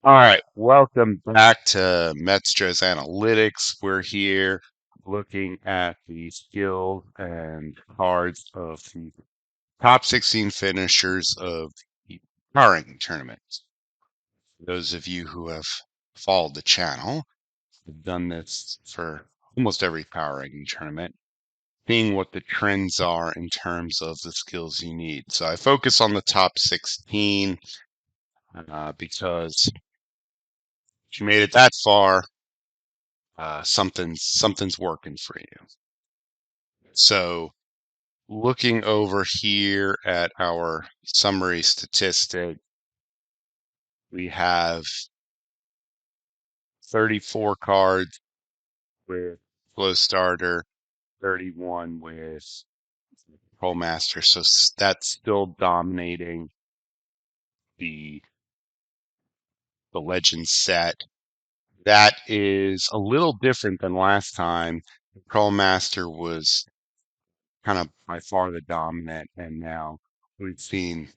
All right, welcome back to Metstro's Analytics. We're here looking at the skills and cards of the top 16 finishers of the power ranking tournament. Those of you who have followed the channel have done this for almost every power ranking tournament, seeing what the trends are in terms of the skills you need. So I focus on the top 16 because if you made it that far, something's working for you. So looking over here at our summary statistic, we have 34 cards with Flow Starter, 31 with Pro Master. So that's still dominating the the Legend set. That is a little different than last time. Pro Master was kind of by far the dominant, and now we've seen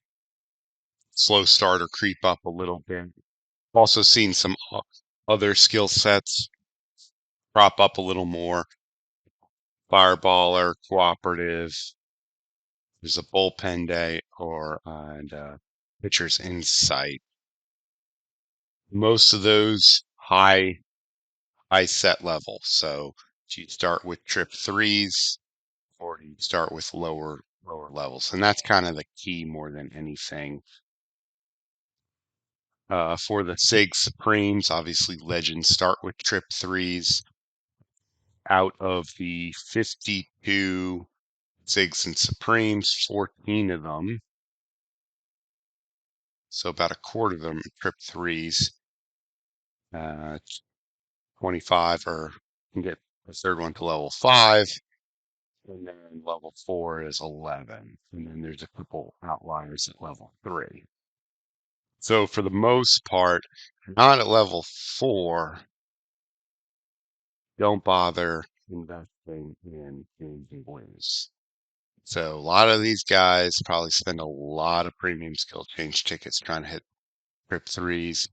Slow Starter creep up a little bit. Also seen some other skill sets crop up a little more. Fireballer, cooperative. There's a bullpen day and pitcher's insight. Most of those high set level. So do you start with trip threes or do you start with lower levels? And that's kind of the key more than anything. For the SIG Supremes, obviously legends start with trip threes. Out of the 52 SIGs and Supremes, 14 of them, so about a quarter of them, trip threes. 25 or can get the third one to level 5, and then level 4 is 11, and then there's a couple outliers at level 3. So for the most part, not at level 4, don't bother investing in games and wins. So a lot of these guys probably spend a lot of premium skill change tickets trying to hit trip threes.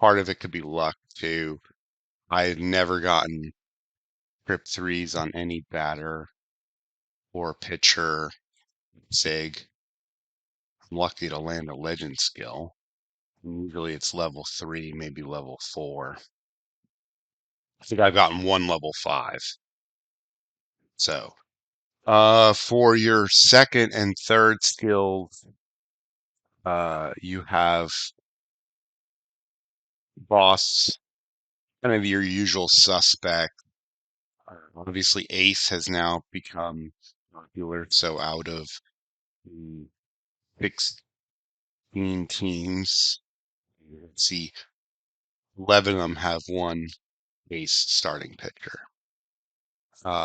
Part of it could be luck too. I've never gotten trip threes on any batter or pitcher SIG. I'm lucky to land a legend skill. Usually it's level 3, maybe level 4. I think I've gotten one level 5. So for your second and third skills, you have boss, kind of your usual suspect. Obviously, Ace has now become popular. So out of the 16 teams, let's see, 11 of them have one Ace starting pitcher.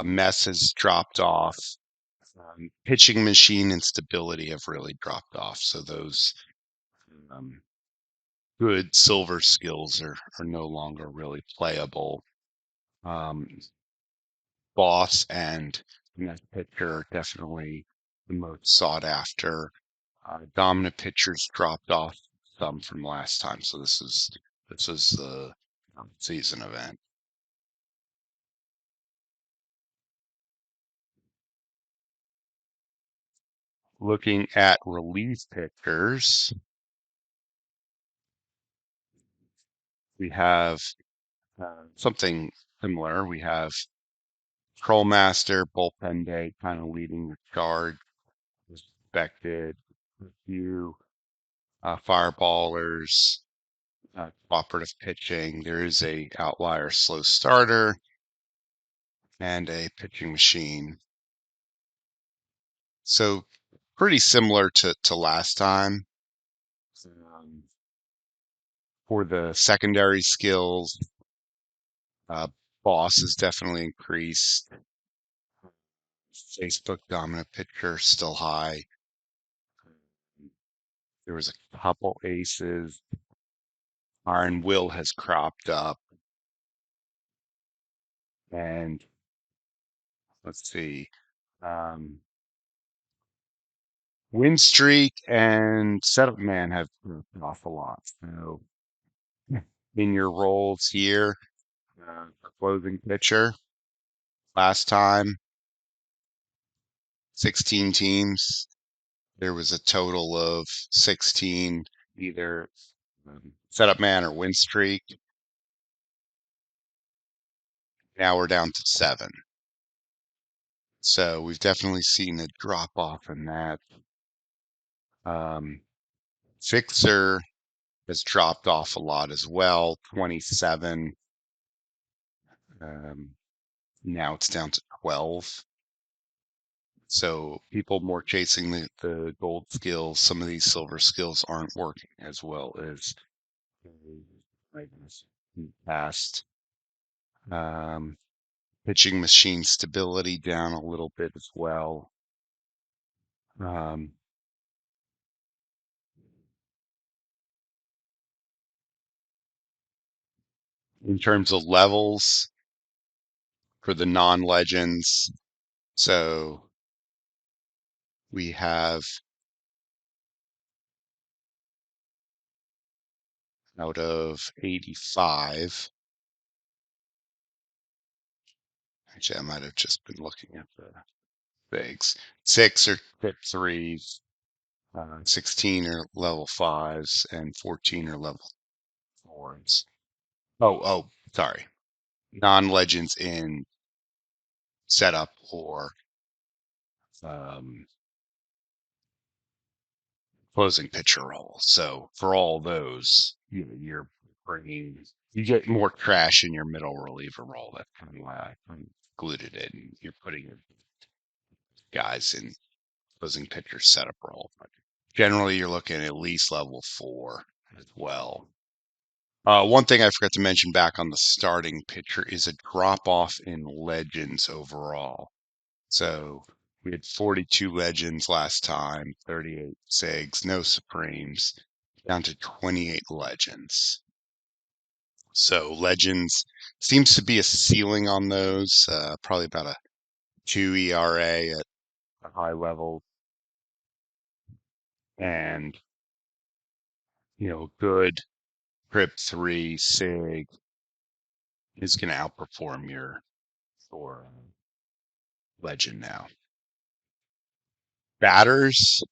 Mess has dropped off. Pitching machine and stability have really dropped off. So those um, good silver skills are no longer really playable. Um, Boss and net pitcher are definitely the most sought after. Dominant pitchers dropped off some from last time, so this is the season event. Looking at relief pitchers, we have something similar. We have Trollmaster, Bullpen Day kind of leading the charge. Respected a few fireballers, cooperative pitching. There is a outlier slow starter and a pitching machine. So pretty similar to last time. Um, for the secondary skills, uh, boss is definitely increased. Facebook dominant pitcher still high. There was a couple aces. Iron Will has cropped up. And let's see. Um, Win streak and setup man have dropped off a lot. So in your roles here, for closing pitcher. Last time, 16 teams. There was a total of 16 either setup man or win streak. Now we're down to 7. So we've definitely seen a drop off in that. Um, Fixer has dropped off a lot as well, 27. Um, Now it's down to 12. So people more chasing the gold skills. Some of these silver skills aren't working as well as like in the past. Um, Pitching machine stability down a little bit as well. Um, in terms of levels for the non-legends, so we have out of 85. Actually, I might have just been looking at the things. 6 are tip threes, 16 are level fives, and 14 are level fours. Sorry. Non-legends in setup or um, closing pitcher role. So for all those, you're bringing, you get more trash in your middle reliever role. That's kind of why I included it. And you're putting guys in closing pitcher setup role. But generally, you're looking at least level 4 as well. One thing I forgot to mention back on the starting pitcher is a drop off in legends overall. So we had 42 legends last time, 38 SIGs, no Supremes, down to 28 legends. So legends seems to be a ceiling on those, probably about a 2 ERA at a high level, and good Prip 3 SIG is going to outperform your for legend now. Batters,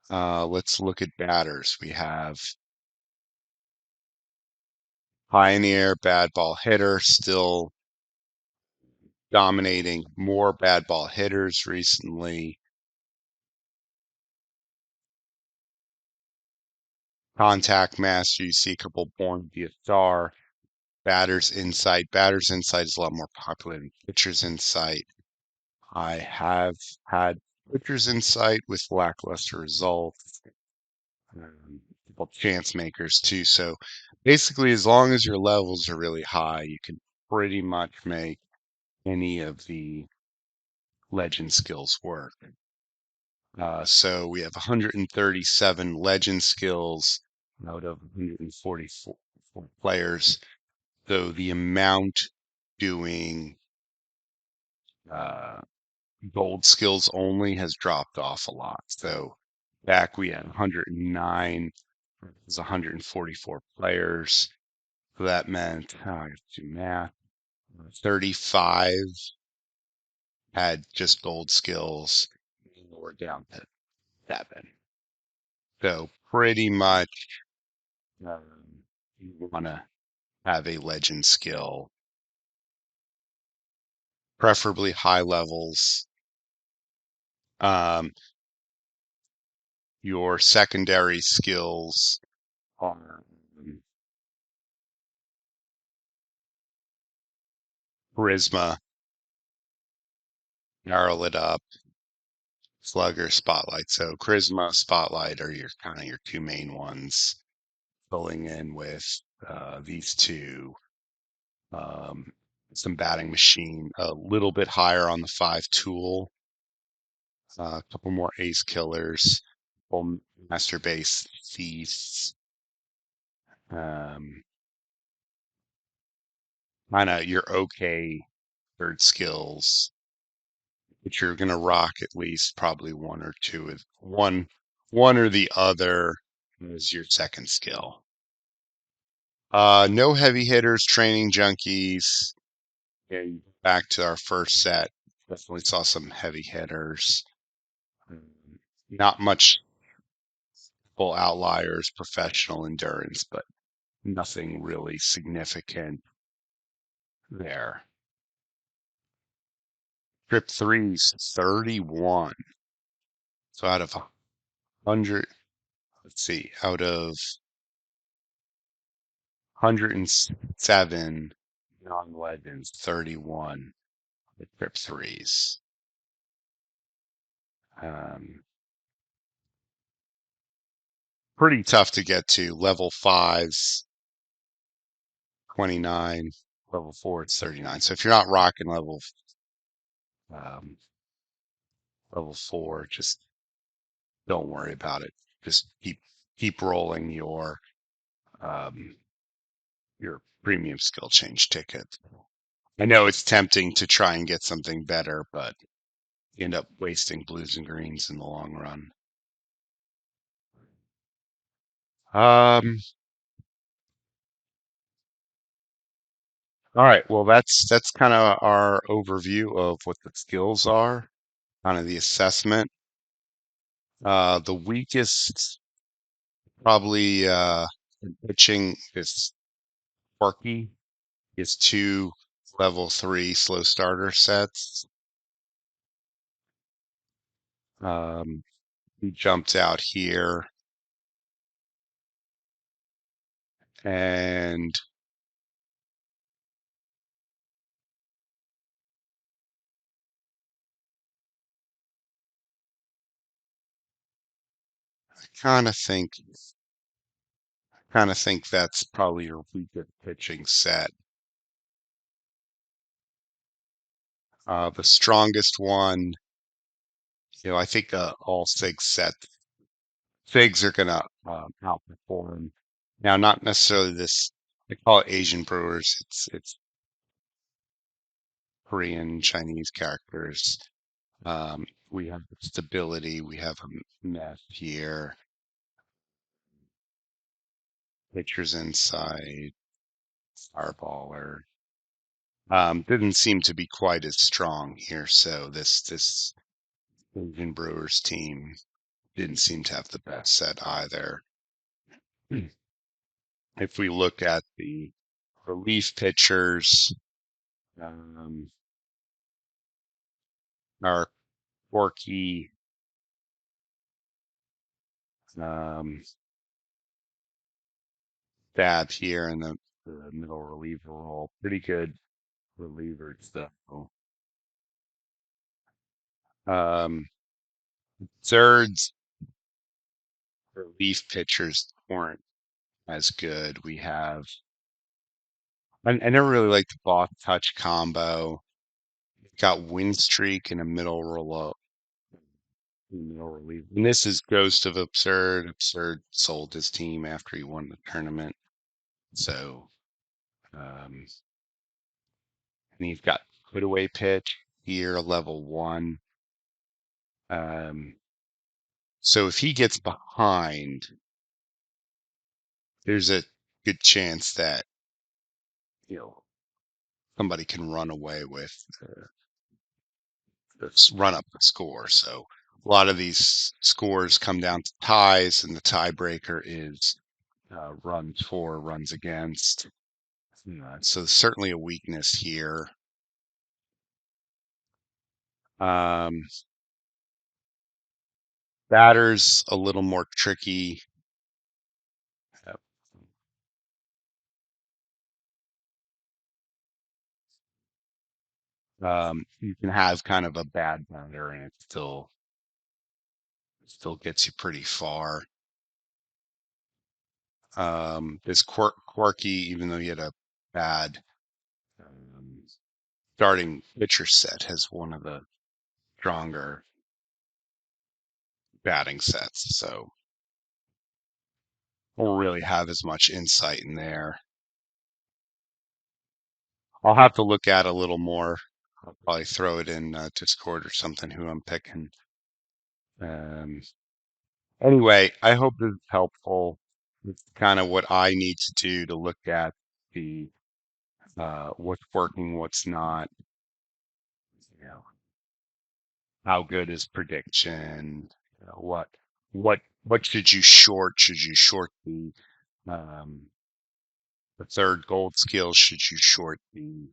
let's look at batters. We have Pioneer, bad ball hitter, still dominating. More bad ball hitters recently. Contact Master, you see a couple Born to be a Star. Batters Insight. Batters Insight is a lot more popular than Pitchers Insight. I have had Pitchers Insight with lackluster results. Couple chance makers too. So basically, as long as your levels are really high, you can pretty much make any of the legend skills work. So we have 137 legend skills out of 144 players. So the amount doing uh, gold skills only has dropped off a lot. So back we had 109, it was 144 players. So that meant, I have to do math, 35 had just gold skills. We're down to 7. So pretty much you want to have a legend skill, preferably high levels. Um, your secondary skills are charisma, narrow it up, slugger, spotlight. So charisma, spotlight are your kind of your two main ones. Filling in with these two. Um, some batting machine, a little bit higher on the 5 tool, a couple more ace killers, couple master base thieves. Um, Kind of your okay third skills, but you're gonna rock at least probably one or two of one or the other as your second skill. No heavy hitters, training junkies. Yeah, back to our first set. Definitely saw some heavy hitters. Um, Not much full outliers, professional endurance, but nothing really significant there. Trip threes, 31. So out of 100, let's see, out of 107 non-legends, 31 with trip threes. Um, Pretty tough to get to. Level fives, 29. Level four, it's 39. So if you're not rocking um, level four, just don't worry about it. Just keep rolling um, your premium skill change ticket. I know it's tempting to try and get something better, but you end up wasting blues and greens in the long run. Um, all right. Well, that's kind of our overview of what the skills are, kind of the assessment. The weakest probably in pitching is Sparky. Is two level three slow starter sets. He jumped out here, and I kind of think that's probably your weakest pitching set. The strongest one, I think all Figs are gonna outperform. Now, not necessarily this. They call it Asian brewers. It's Korean, Chinese characters. We have stability. We have a mess here. Pitchers inside. Fireballer. Didn't seem to be quite as strong here. So this Asian Brewers team didn't seem to have the best set either. Hmm. If we look at the relief pitchers, um, our Corky, um, Dab here in the middle reliever role. Pretty good relievers, though. Um, Thirds relief pitchers weren't as good. I never really liked the boss touch combo. Got win streak in a middle relief. And this is Ghost of Absurd. Absurd sold his team after he won the tournament. So, um, and he's got put away pitch here, level one. Um, so if he gets behind, there's a good chance that, you know, somebody can run away with run up the score. So a lot of these scores come down to ties, and the tiebreaker is runs for, runs against. So certainly a weakness here. Um, Batters a little more tricky. You can have kind of a bad batter, and it still gets you pretty far. This Quirky, even though he had a bad um, starting pitcher set, has one of the stronger batting sets. So won't really have as much insight in there. I'll have to look at a little more. I'll probably throw it in Discord or something who I'm picking. Um, anyway, I hope this is helpful. it's kind of what I need to do to look at the what's working, what's not, you know, how good is prediction, what should you short? Should you short um, the third gold skill? Should you short the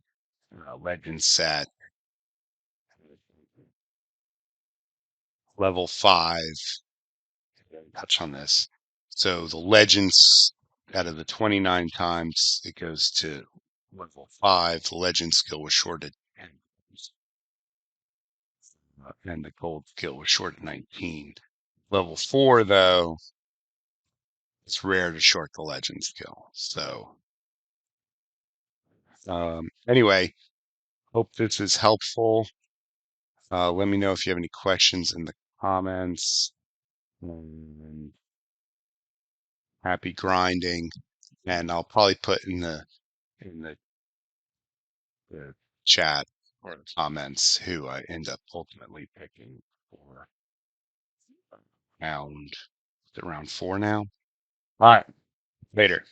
legend set? Level 5, touch on this. So the legends, out of the 29 times it goes to level 5, the legend skill was shorted 10 times, and the gold skill was shorted 19. Level 4, though, it's rare to short the legend skill. So anyway, hope this is helpful. Let me know if you have any questions in the comments. And happy grinding. And I'll probably put in the chat or the comments who I end up ultimately picking for round. Is it round 4 now? All right. Later.